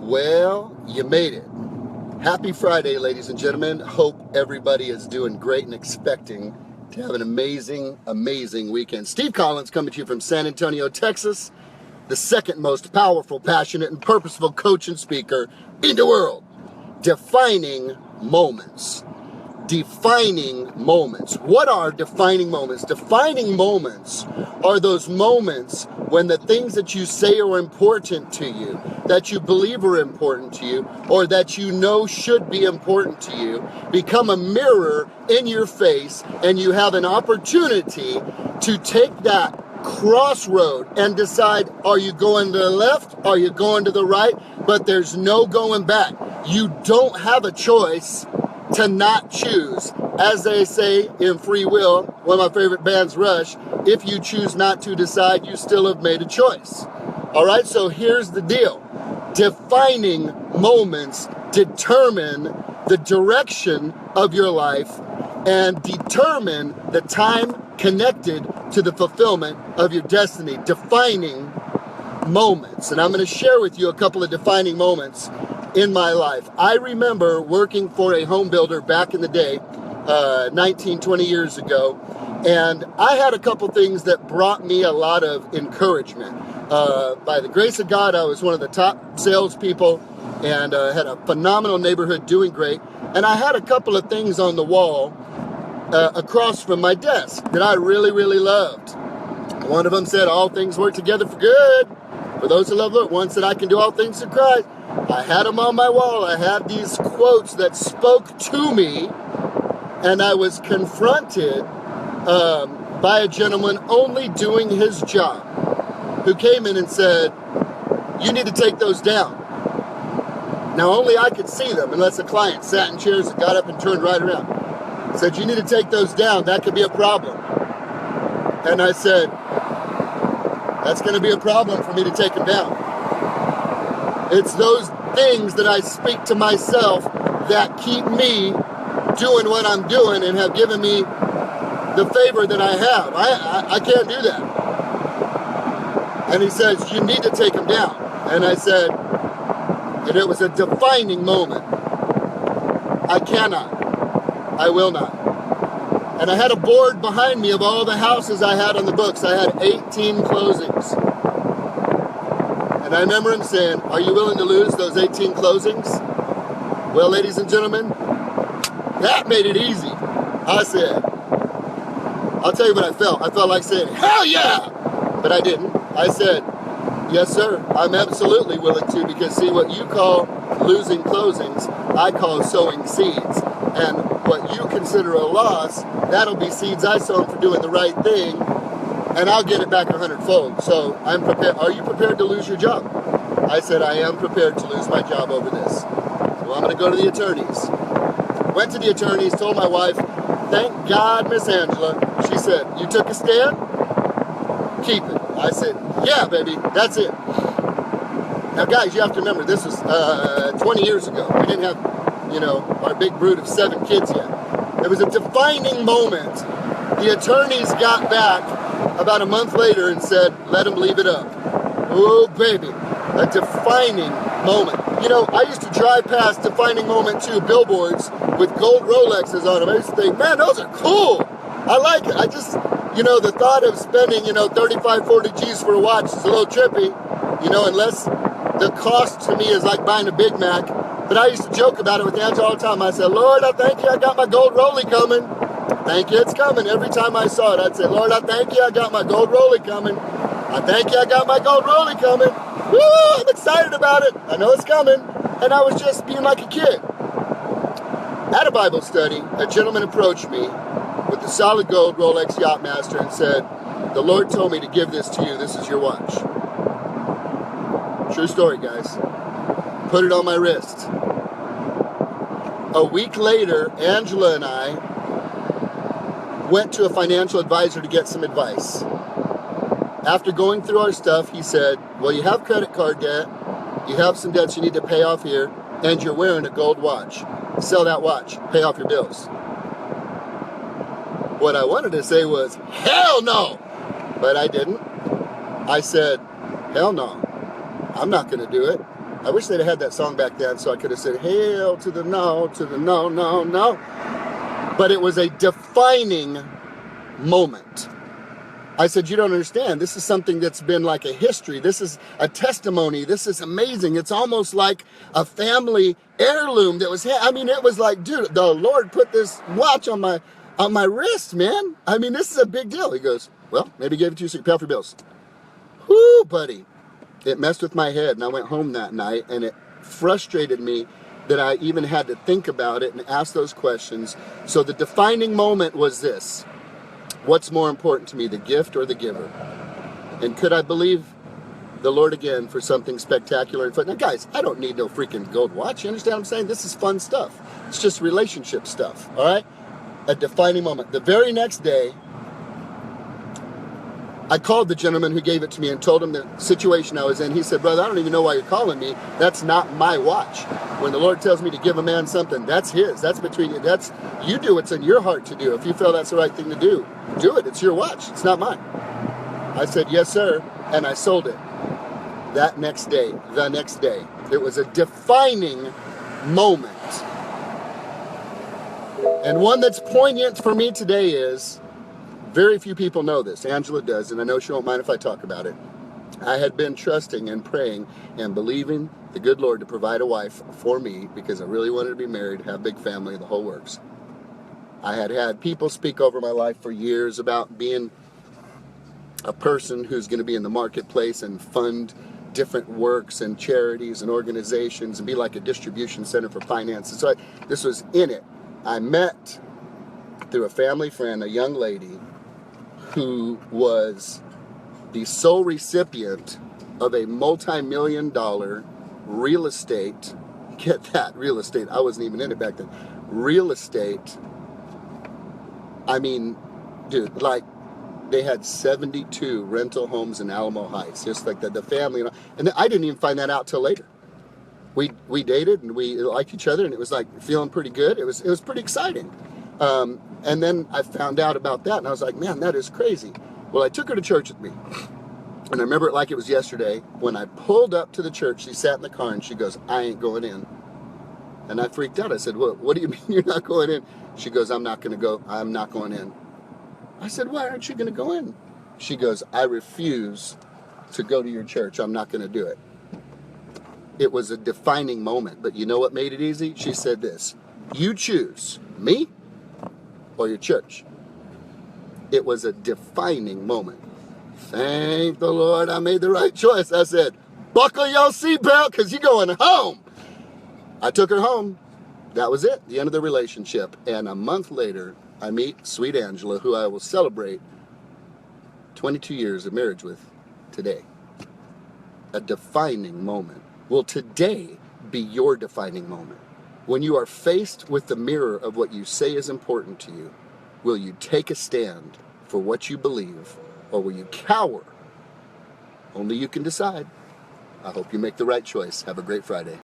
Well, you made it. Happy Friday, ladies and gentlemen. Hope everybody is doing great and expecting to have an amazing, amazing weekend. Steve Collins coming to you from San Antonio, Texas, the second most powerful, passionate, and purposeful coach and speaker in the world. Defining moments. Defining moments. What are defining moments? Defining moments are those moments when the things that you say are important to you, that you believe are important to you, or that you know should be important to you, become a mirror in your face, and you have an opportunity to take that crossroad and decide, are you going to the left? Are you going to the right? But there's no going back. You don't have a choice to not choose. As they say in Free Will, one of my favorite bands, Rush, if you choose not to decide, you still have made a choice. All right, so here's the deal. Defining moments determine the direction of your life and determine the time connected to the fulfillment of your destiny. Defining moments. And I'm going to share with you a couple of defining moments in my life. I remember working for a home builder back in the day, 19, 20 years ago, and I had a couple things that brought me a lot of encouragement. By the grace of God, I was one of the top salespeople and had a phenomenal neighborhood, doing great. And I had a couple of things on the wall across from my desk that I really, really loved. One of them said, all things work together for good for those who love the Lord. One said, I can do all things through Christ. I had them on my wall. I had these quotes that spoke to me, and I was confronted by a gentleman only doing his job, who came in and said, you need to take those down. Now, only I could see them unless a client sat in chairs and got up and turned right around. Said, you need to take those down. That could be a problem. And I said, that's going to be a problem for me to take them down. It's those things that I speak to myself that keep me doing what I'm doing and have given me the favor that I have. I can't do that. And he says, you need to take them down. And I said, and it was a defining moment. I cannot. I will not. And I had a board behind me of all the houses I had on the books. I had 18 closings. And I remember him saying, are you willing to lose those 18 closings? Well, ladies and gentlemen, that made it easy. I said, I'll tell you what I felt. I felt like saying, hell yeah! But I didn't. I said, yes, sir, I'm absolutely willing to, because see, what you call losing closings, I call sowing seeds. And what you consider a loss, that'll be seeds I sown for doing the right thing, and I'll get it back 100-fold. So I'm prepared. Are you prepared to lose your job? I said, I am prepared to lose my job over this. So I'm going to go to the attorneys. Went to the attorneys, told my wife, thank God, Miss Angela. She said, you took a stand? Keep it. I said, yeah, baby, that's it. Now, guys, you have to remember, this was 20 years ago. We didn't have, our big brood of 7 kids yet. It was a defining moment. The attorneys got back about a month later and said, let him leave it up. Oh, baby, a defining moment. I used to drive past defining moment 2 billboards with gold Rolexes on them. I used to think, man, those are cool. I like it. I just, the thought of spending, 35, 40 G's for a watch is a little trippy, unless the cost to me is like buying a Big Mac. But I used to joke about it with Angela all the time. I said, Lord, I thank you, I got my gold Rollie coming. Thank you, it's coming. Every time I saw it, I'd say, Lord, I thank you, I got my gold Rollie coming. I thank you, I got my gold Rollie coming. Woo, I'm excited about it. I know it's coming. And I was just being like a kid. At a Bible study, a gentleman approached me with the solid gold Rolex Yachtmaster and said, the Lord told me to give this to you. This is your watch. True story, guys. Put it on my wrist. A week later, Angela and I went to a financial advisor to get some advice. After going through our stuff, he said, well, you have credit card debt, you have some debts you need to pay off here, and you're wearing a gold watch. Sell that watch, pay off your bills. What I wanted to say was, hell no! But I didn't. I said, hell no, I'm not going to do it. I wish they'd have had that song back then so I could have said, hail to the no, no, no. But it was a defining moment. I said, you don't understand. This is something that's been like a history. This is a testimony. This is amazing. It's almost like a family heirloom that was, it was like, dude, the Lord put this watch on my wrist, man. I mean, this is a big deal. He goes, well, maybe he gave it to you so you could pay off your bills. Whoo, buddy. It messed with my head, and I went home that night, and it frustrated me that I even had to think about it and ask those questions. So the defining moment was this. What's more important to me, the gift or the giver? And could I believe the Lord again for something spectacular? Now, guys, I don't need no freaking gold watch. You understand what I'm saying? This is fun stuff. It's just relationship stuff, all right? A defining moment. The very next day, I called the gentleman who gave it to me and told him the situation I was in. He said, brother, I don't even know why you're calling me. That's not my watch. When the Lord tells me to give a man something, that's his. That's between you. You do what's in your heart to do. If you feel that's the right thing to do, do it. It's your watch. It's not mine. I said, yes, sir. And I sold it. The next day. It was a defining moment. And one that's poignant for me today is, very few people know this. Angela does, and I know she won't mind if I talk about it. I had been trusting and praying and believing the good Lord to provide a wife for me because I really wanted to be married, have a big family, the whole works. I had had people speak over my life for years about being a person who's going to be in the marketplace and fund different works and charities and organizations and be like a distribution center for finances. So this was in it. I met through a family friend, a young lady who was the sole recipient of a multi-million-dollar real estate, get that, real estate, I wasn't even in it back then, real estate, dude, like, they had 72 rental homes in Alamo Heights, just like the family, and I didn't even find that out till later. We dated, and we liked each other, and it was like feeling pretty good. It was pretty exciting. And then I found out about that, and I was like, man, that is crazy. Well, I took her to church with me. And I remember it like it was yesterday. When I pulled up to the church, she sat in the car, and she goes, I ain't going in. And I freaked out. I said, well, what do you mean you're not going in? She goes, I'm not going to go. I'm not going in. I said, why aren't you going to go in? She goes, I refuse to go to your church. I'm not going to do it. It was a defining moment. But you know what made it easy? She said this, you choose me or your church. It was a defining moment. Thank the Lord I made the right choice. I said, buckle your seatbelt because you're going home. I took her home. That was it, the end of the relationship. And a month later, I meet sweet Angela, who I will celebrate 22 years of marriage with today. A defining moment. Will today be your defining moment? When you are faced with the mirror of what you say is important to you, will you take a stand for what you believe, or will you cower? Only you can decide. I hope you make the right choice. Have a great Friday.